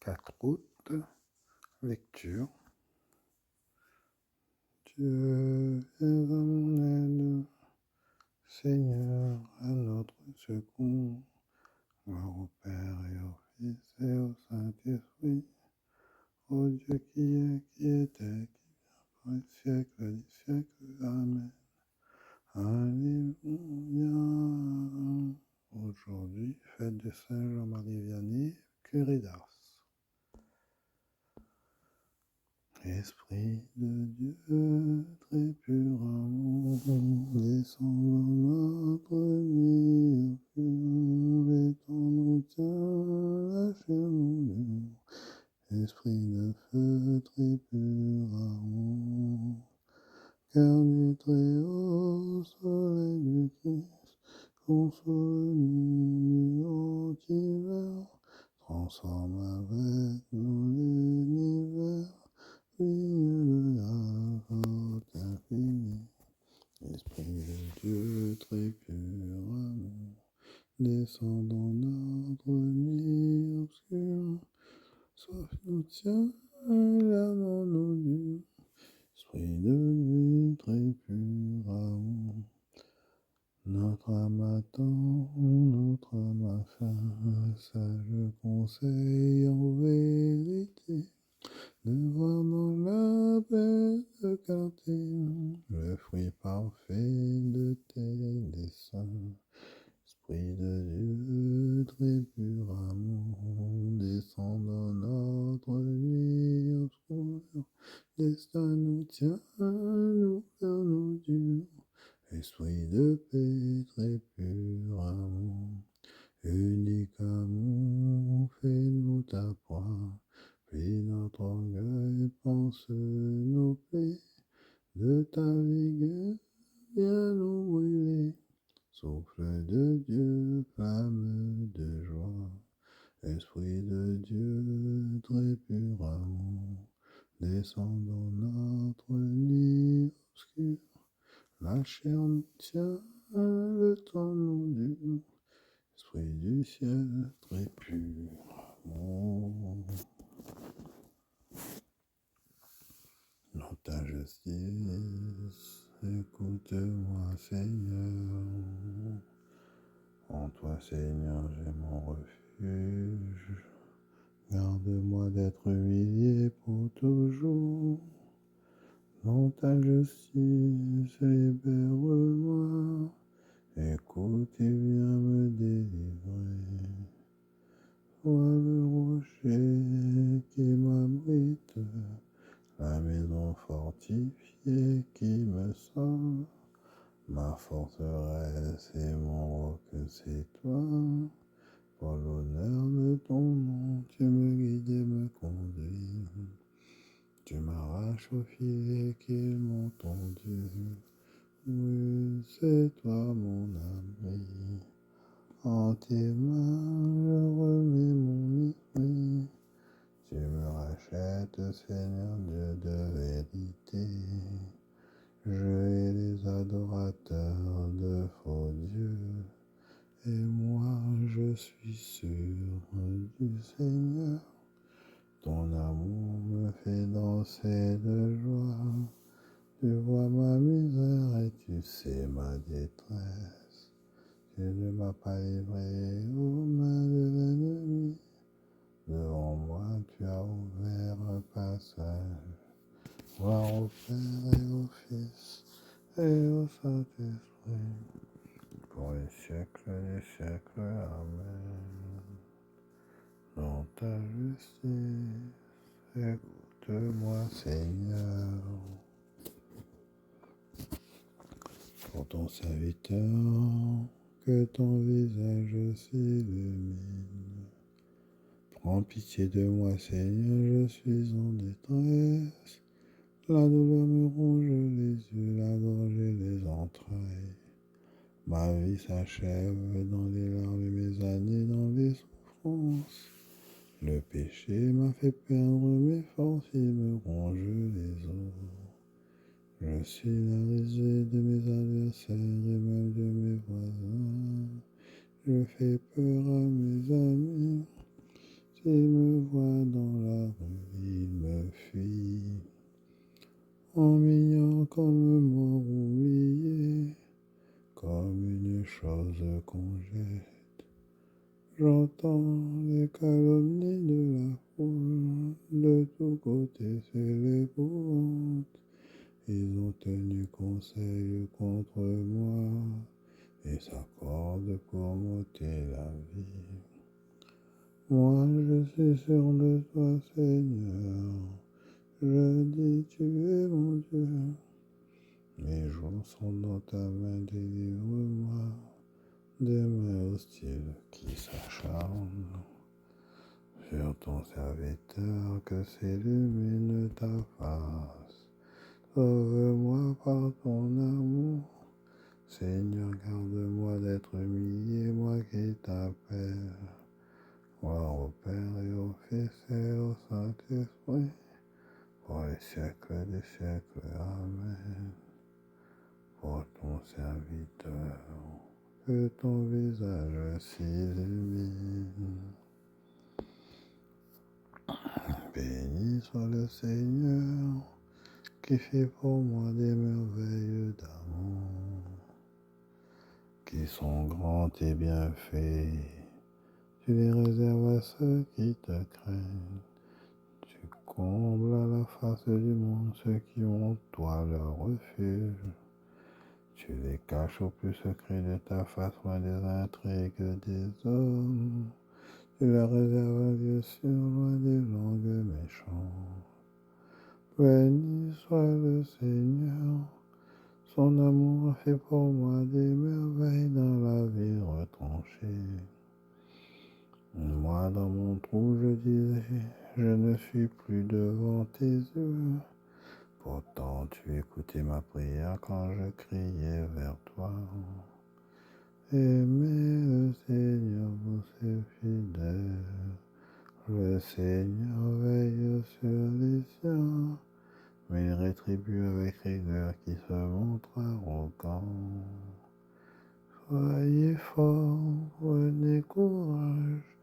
4 août, lecture. Dieu est à mon aide, Seigneur à notre secours. Gloire au Père et au Fils et au Saint-Esprit, au Dieu qui était, qui vient pour les siècles des siècles. Amen. Alléluia. Aujourd'hui, fête de Saint Jean-Marie Vianney, curé d'Ars. Esprit de Dieu, très pur amour, descend dans notre vie, les temps nous tient, la chair nous dure. Esprit de feu, très pur amour, cœur du Très-Haut, soleil du Christ, console-nous du l'hiver, transforme avec nous l'univers. Priez la faute infinie, Esprit de Dieu très pur amour, descend dans notre nuit obscure, sauf nous tient, l'âme nous dure. Esprit de lui très pur amour, notre âme attend, notre âme a faim, sage conseil en vérité, de voir dans la paix de quartier le fruit parfait de tes desseins. Esprit de Dieu, très pur amour, descend dans notre nuit obscure, destin nous tient, nous cœurs nous dure. Esprit de paix, très pur amour, unique amour, fais-nous ta proie. Puis notre orgueil pense nos plaies, de ta vigueur viens nous brûler. Souffle de Dieu, flamme de joie, Esprit de Dieu, très pur amour, descend dans notre nuit obscure, la chair nous tient, le temps nous dure. Esprit du ciel, très pur amour. Dans ta justice, écoute-moi, Seigneur. En toi, Seigneur, j'ai mon refuge. Garde-moi d'être humilié pour toujours. Dans ta justice, libère-moi. Écoute et viens me délivrer. Sois le rocher qui m'abrite, la maison fortifiée qui me sauve, ma forteresse et mon roc, c'est toi. Pour l'honneur de ton nom, tu me guides et me conduis. Tu m'arraches au filet qui est mon Dieu. Oui, c'est toi mon abri. En tes mains, je remets mon esprit. Tu me rachètes, Seigneur Dieu de vérité. Je hais les adorateurs de faux dieux, et moi je suis sûr du Seigneur. Ton amour me fait danser de joie. Tu vois ma misère et tu sais ma détresse. Tu ne m'as pas livré aux mains de l'ennemi. Devant moi, tu as ouvert un passage. Gloire au Père et au Fils et au Saint-Esprit, pour les siècles des siècles. Amen. Dans ta justice, écoute-moi, Seigneur. Pour ton serviteur, que ton visage s'illumine. Prends pitié de moi, Seigneur, je suis en détresse. La douleur me ronge les yeux, la gorge et les entrailles. Ma vie s'achève dans les larmes et mes années dans les souffrances. Le péché m'a fait perdre mes forces, il me ronge les os. Je suis la risée de mes adversaires et même de mes voisins. Je fais peur à mes amis. S'ils me voient dans roses qu'on jette. J'entends les calomnies de la foule, de tous côtés c'est l'épouvante. Ils ont tenu conseil contre moi et s'accordent pour m'ôter la vie. Moi je suis sûr de toi Seigneur, je dis tu es mon Dieu. Mes jours sont dans ta main, délivre-moi des mains hostiles qui s'acharnent sur ton serviteur, que s'illumine ta face. Sauve-moi par ton amour, Seigneur, garde-moi d'être humilié, moi qui t'appelle. Gloire au Père et au Fils et au Saint-Esprit, pour les siècles des siècles. Amen. Pour ton serviteur, que ton visage s'illumine. Béni soit le Seigneur, qui fait pour moi des merveilles d'amour, qui sont grands et bien faits. Tu les réserves à ceux qui te craignent. Tu combles à la face du monde ceux qui ont toi leur refuge. Tu les caches au plus secret de ta face, loin des intrigues des hommes. Tu les réserves un lieu sûr, loin des langues méchantes. Béni soit le Seigneur, son amour a fait pour moi des merveilles dans la vie retranchée. Moi, dans mon trou, je disais, je ne suis plus devant tes yeux. Pourtant, tu écoutais ma prière quand je criais vers toi. Aimez le Seigneur, vous c'est fidèle. Le Seigneur veille sur les siens, mais il rétribue avec rigueur qui se montre arrogant. Soyez forts, prenez courage,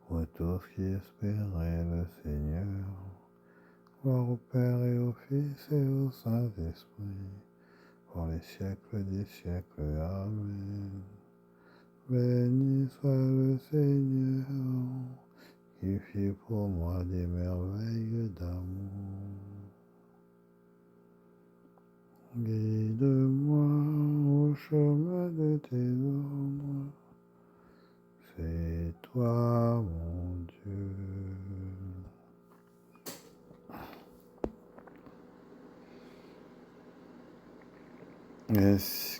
vous tous qui espérez le Seigneur. Gloire au Père et au Fils et au Saint-Esprit, pour les siècles des siècles. Amen. Béni soit le Seigneur, qui fit pour moi des merveilles d'amour. Guide-moi au chemin de tes ordres, c'est toi mon Dieu.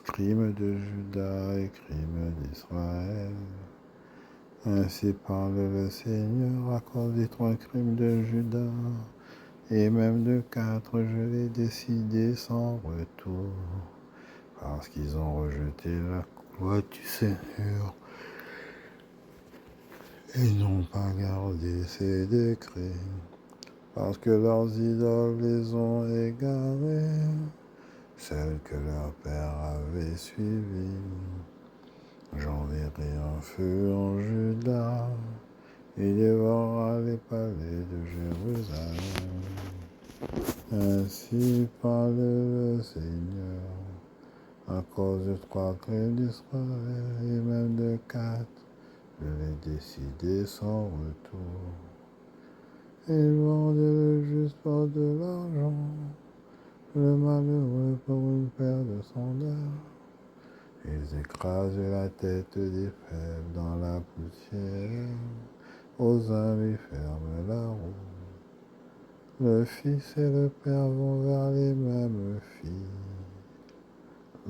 Crime de Juda et crime d'Israël. Ainsi parle le Seigneur à cause des 3 crimes de Juda, et même de 4, je l'ai décidé sans retour, parce qu'ils ont rejeté la loi du Seigneur et n'ont pas gardé ses décrets, parce que leurs idoles les ont égarés, celles que leur père avait suivies. J'enverrai un feu en Juda, il dévorera les palais de Jérusalem. Ainsi parle le Seigneur, à cause de 3 crimes d'Israël et même de 4, je l'ai décidé sans retour. Ils vendent le juste pour de l'argent, le malheureux pour une paire de sandales. Ils écrasent la tête des faibles dans la poussière, aux uns lui ferment la roue. Le fils et le père vont vers les mêmes filles.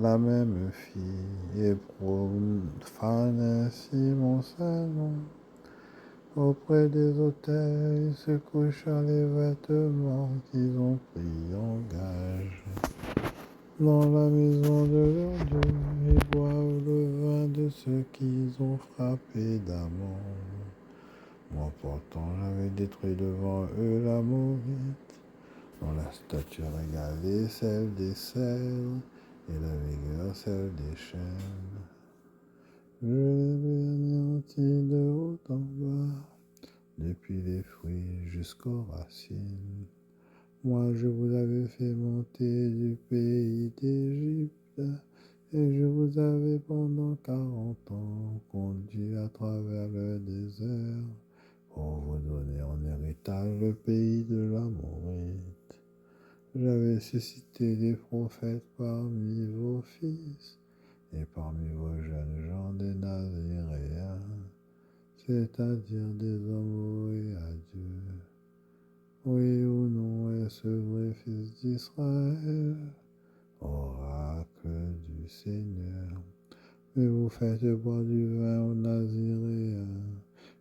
La même fille et profane ainsi mon saint nom. Auprès des autels, ils se couchent à les vêtements qu'ils ont pris en gage. Dans la maison de leur Dieu, ils boivent le vin de ceux qu'ils ont frappés d'amant. Moi pourtant j'avais détruit devant eux la mauvite, dont la stature égalait celle des cèdres et la vigueur celle des chênes. Je les anéantis de haut en bas, depuis les fruits jusqu'aux racines. Moi je vous avais fait monter du pays d'Égypte, Et je vous avais pendant 40 ans conduit à travers le désert pour vous donner en héritage le pays de l'Amorite. J'avais suscité des prophètes parmi vos fils et parmi vos jeunes gens des Naziréens, c'est-à-dire des hommes voués à Dieu. Oui ou non, est-ce vrai, fils d'Israël, oracle du Seigneur? Mais vous faites boire du vin aux Naziréens,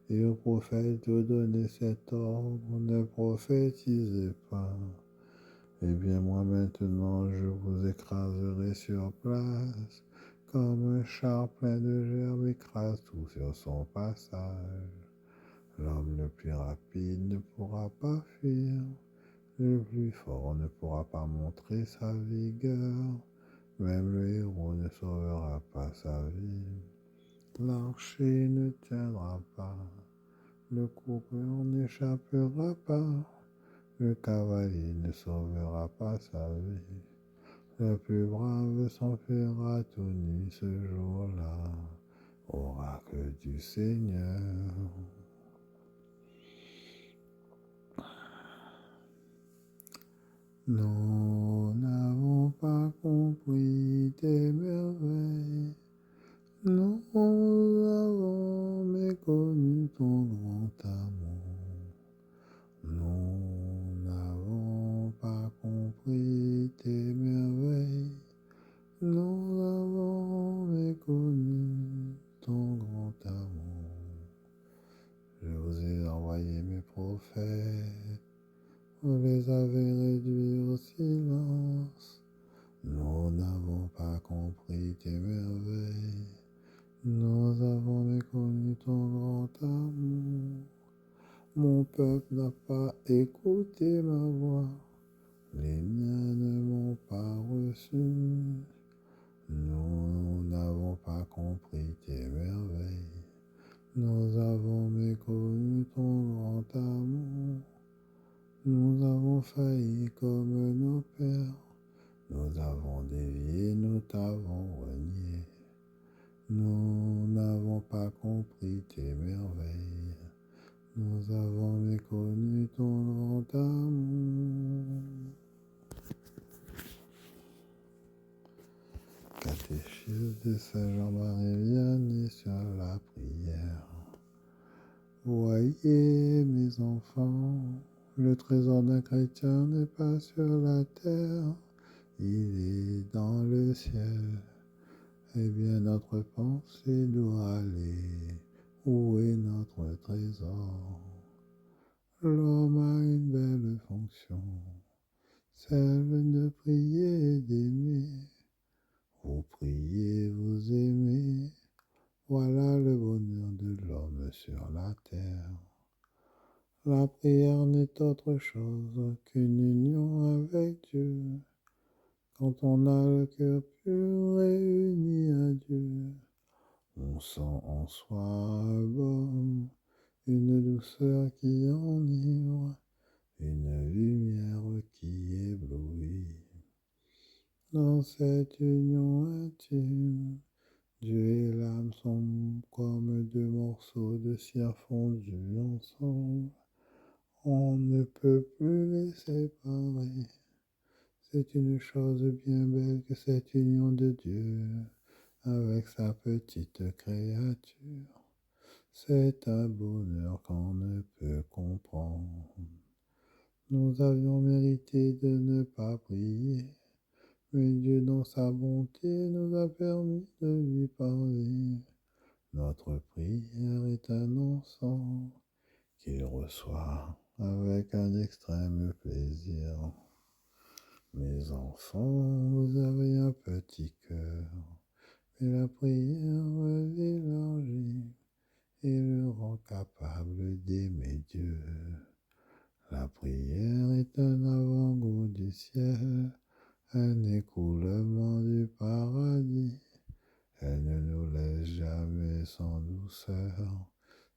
et aux prophètes vous donnez cet ordre, ne prophétisez pas. Eh bien, moi maintenant, je vous écraserai sur place, comme un char plein de gerbes écrase tout sur son passage. L'homme le plus rapide ne pourra pas fuir, le plus fort ne pourra pas montrer sa vigueur, même le héros ne sauvera pas sa vie. L'archer ne tiendra pas, le coureur n'échappera pas, le cavalier ne sauvera pas sa vie. Le plus brave s'enfuira tout nu ce jour-là, oracle du Seigneur. Nous n'avons pas compris tes merveilles, nous avons méconnu ton grand amour. Nous n'avons pas compris tes merveilles, nous avons méconnu ton grand amour. Je vous ai envoyé mes prophètes, vous les avez réduits au silence. Nous n'avons pas compris tes merveilles, nous avons méconnu ton grand amour. Mon peuple n'a pas écouté ma voix, les miens ne m'ont pas reçu. Nous n'avons pas compris tes merveilles, nous avons méconnu ton grand amour. Nous avons failli comme nos pères, nous avons dévié, nous t'avons renié. Nous n'avons pas compris tes merveilles, nous avons méconnu ton grand amour. Catéchisme de Saint Jean-Marie Vianney sur la prière. Voyez, mes enfants, le trésor d'un chrétien n'est pas sur la terre, il est dans le ciel. Eh bien, notre pensée doit aller. Où est notre trésor? L'homme a une belle fonction, celle de prier et d'aimer. Vous priez, vous aimez, voilà le bonheur de l'homme sur la terre. La prière n'est autre chose qu'une union avec Dieu. Quand on a le cœur pur et uni à Dieu, on sent en soi bon une douceur qui enivre, une lumière qui éblouit. Dans cette union intime, Dieu et l'âme sont comme deux morceaux de cire fondus ensemble. On ne peut plus les séparer. C'est une chose bien belle que cette union de Dieu avec sa petite créature. C'est un bonheur qu'on ne peut comprendre. Nous avions mérité de ne pas prier, mais Dieu dans sa bonté nous a permis de lui parler. Notre prière est un encens qu'il reçoit avec un extrême plaisir. Mes enfants, vous avez un petit cœur, mais la prière l'élargit et le rend capable d'aimer Dieu. La prière est un avant-goût du ciel, un écoulement du paradis. Elle ne nous laisse jamais sans douceur.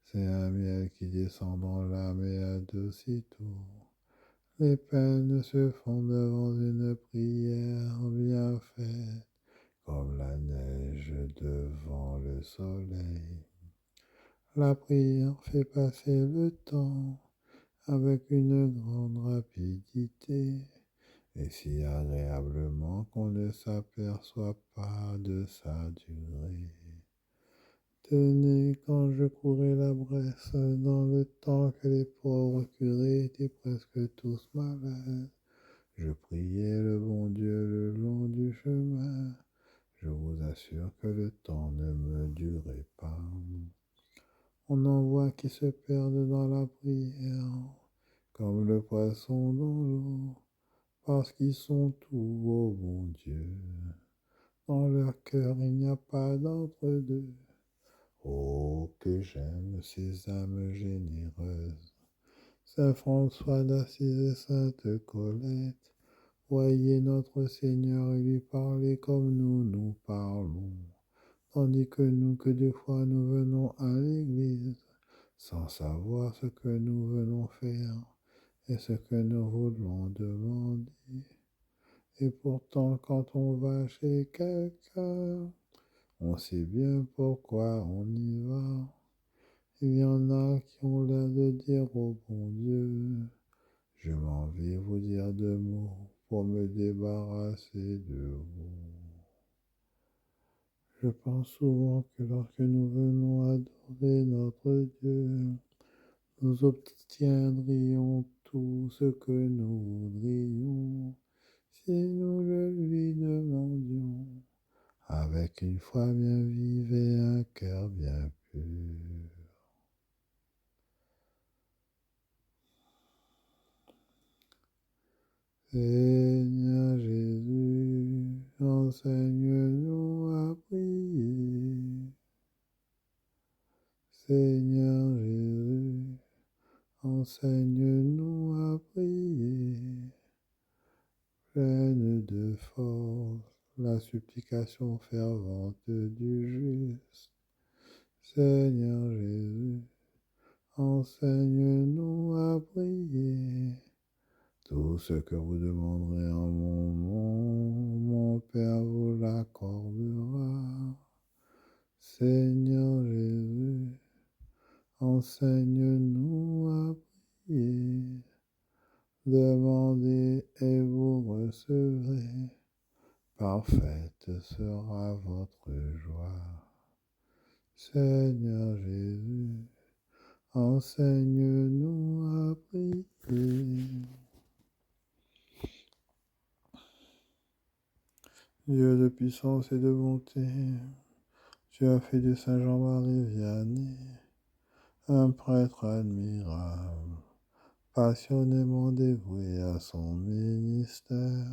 C'est un miel qui descend dans l'âme et adoucit tout. Les peines se font devant une prière bien faite, comme la neige devant le soleil. La prière fait passer le temps avec une grande rapidité, et si agréablement qu'on ne s'aperçoit pas de sa durée. Tenez, quand je courais la Bresse, dans le temps que les pauvres curés étaient presque tous malades, je priais le bon Dieu le long du chemin. Je vous assure que le temps ne me durait pas. On en voit qui se perdent dans la prière, comme le poisson dans l'eau, parce qu'ils sont tout au bon Dieu. Dans leur cœur il n'y a pas d'entre-deux. Oh, que j'aime ces âmes généreuses. Saint François d'Assise et Sainte Colette, voyez notre Seigneur et lui parlez comme nous parlons. Tandis que nous, que des fois nous venons à l'église, sans savoir ce que nous venons faire et ce que nous voulons demander. Et pourtant, quand on va chez quelqu'un, on sait bien pourquoi on y va. Il y en a qui ont l'air de dire au bon Dieu, je m'en vais vous dire deux mots pour me débarrasser de vous. Je pense souvent que lorsque nous venons adorer notre Dieu, nous obtiendrions tout ce que nous voudrions si nous le lui demandions avec une foi bien vive et un cœur bien pur. Seigneur Jésus, enseigne-nous à prier. Seigneur Jésus, enseigne-nous à prier. Pleine de force, la supplication fervente du juste. Seigneur Jésus, enseigne-nous à prier. Tout ce que vous demanderez en mon nom, mon Père vous l'accordera. Seigneur Jésus, enseigne-nous à prier. Demandez et vous recevrez. Parfaite sera votre joie. Seigneur Jésus, enseigne-nous à prier. Dieu de puissance et de bonté, tu as fait de Saint Jean-Marie Vianney un prêtre admirable, passionnément dévoué à son ministère.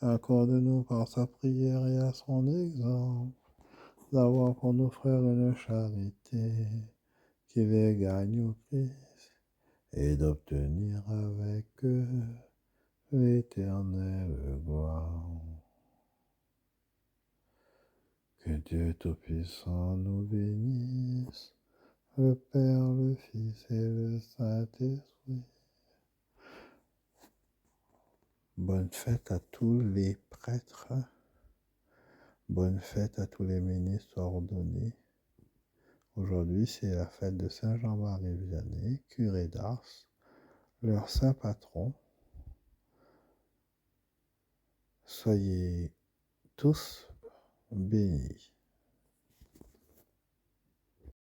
Accorde-nous par sa prière et à son exemple d'avoir pour nos frères une charité qui les gagne au Christ et d'obtenir avec eux l'éternelle gloire. Que Dieu Tout-Puissant nous bénisse, le Père, le Fils et le Saint-Esprit. Bonne fête à tous les prêtres, bonne fête à tous les ministres ordonnés. Aujourd'hui, c'est la fête de Saint Jean-Marie Vianney, curé d'Ars, leur saint patron. Soyez tous bénis.